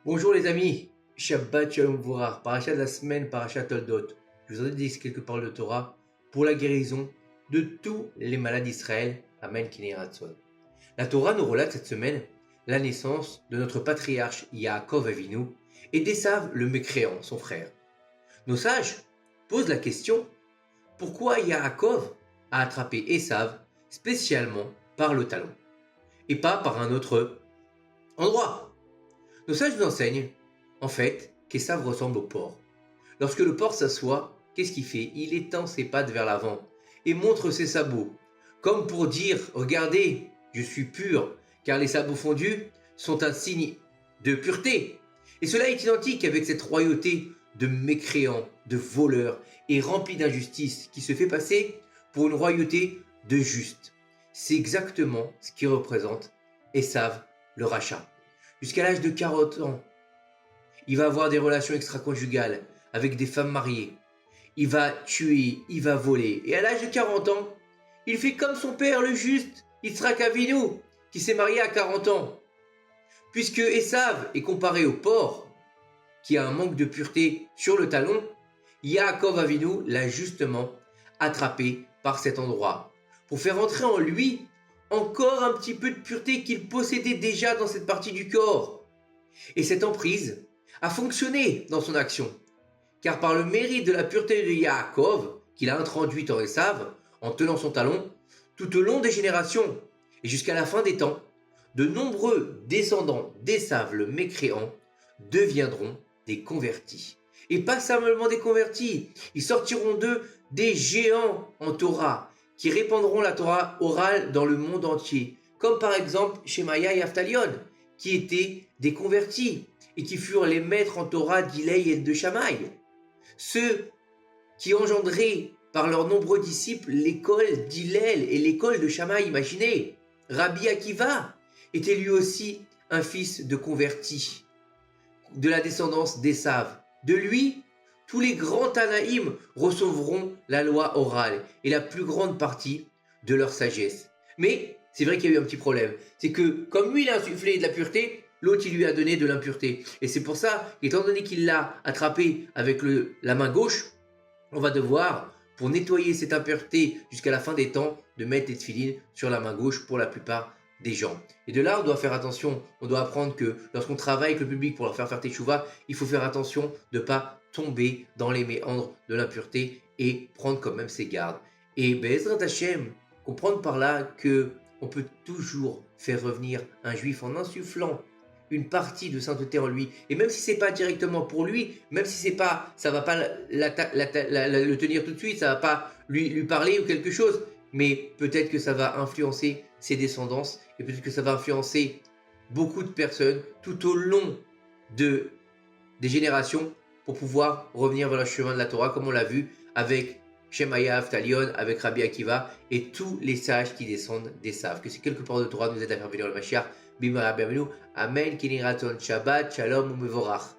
Bonjour les amis, Shabbat Shalom Vorach, paracha de la semaine, paracha Toldot. Je vous ai dit quelques paroles de Torah pour la guérison de tous les malades d'Israël. Amen, Kinei Ratzon. La Torah nous relate cette semaine la naissance de notre patriarche Yaakov Avinu et d'Esav le mécréant, son frère. Nos sages posent la question, pourquoi Yaakov a attrapé Esav spécialement par le talon et pas par un autre endroit? Nos sages nous enseignent, en fait, qu'Esav ressemble au porc. Lorsque le porc s'assoit, qu'est-ce qu'il fait? Il étend ses pattes vers l'avant et montre ses sabots, comme pour dire, regardez, je suis pur, car les sabots fondus sont un signe de pureté. Et cela est identique avec cette royauté de mécréants, de voleurs et remplie d'injustice qui se fait passer pour une royauté de justes. C'est exactement ce qui représente Esav le rachat. Jusqu'à l'âge de 40 ans, il va avoir des relations extra-conjugales avec des femmes mariées. Il va tuer, il va voler. Et à l'âge de 40 ans, il fait comme son père le juste, Yitzhak Avinu, qui s'est marié à 40 ans. Puisque Esav est comparé au porc, qui a un manque de pureté sur le talon, Yaakov Avinu l'a justement attrapé par cet endroit, pour faire entrer en lui encore un petit peu de pureté qu'il possédait déjà dans cette partie du corps. Et cette emprise a fonctionné dans son action, car par le mérite de la pureté de Yaakov, qu'il a introduite en Esav, en tenant son talon, tout au long des générations, et jusqu'à la fin des temps, de nombreux descendants d'Esav le mécréant deviendront des convertis. Et pas simplement des convertis, ils sortiront d'eux des géants en Torah, qui répandront la Torah orale dans le monde entier, comme par exemple Shemaya et Avtalion, qui étaient des convertis et qui furent les maîtres en Torah d'Hillel et de Shammai. Ceux qui engendraient par leurs nombreux disciples l'école d'Hillel et l'école de Shammai, imaginez. Rabbi Akiva était lui aussi un fils de converti, de la descendance d'Esav. De lui, tous les grands Tanaïm recevront la loi orale et la plus grande partie de leur sagesse. Mais c'est vrai qu'il y a eu un petit problème. C'est que comme lui il a insufflé de la pureté, l'autre il lui a donné de l'impureté. Et c'est pour ça, étant donné qu'il l'a attrapé avec la main gauche, on va devoir, pour nettoyer cette impureté jusqu'à la fin des temps, de mettre des tefilines sur la main gauche pour la plupart des gens. Et de là, on doit faire attention. On doit apprendre que lorsqu'on travaille avec le public pour leur faire teshuva, il faut faire attention de ne pas tomber dans les méandres de l'impureté et prendre quand même ses gardes. Et Be'ezrat Hashem, comprendre par là que on peut toujours faire revenir un juif en insufflant une partie de sainteté en lui, et même si c'est pas directement pour lui, même si c'est pas, ça va pas le tenir tout de suite, ça va pas lui parler ou quelque chose, mais peut-être que ça va influencer ses descendants, et peut-être que ça va influencer beaucoup de personnes tout au long des générations pour pouvoir revenir vers le chemin de la Torah, comme on l'a vu avec Shemaya, Avtalion, avec Rabbi Akiva et tous les sages qui descendent d'Esav. Que ces quelques paroles de Torah nous aident à faire venir le Mashiach. Bimara bienvenue. Amen. Kinei Ratzon. Shabbat, Shalom, Umevorach.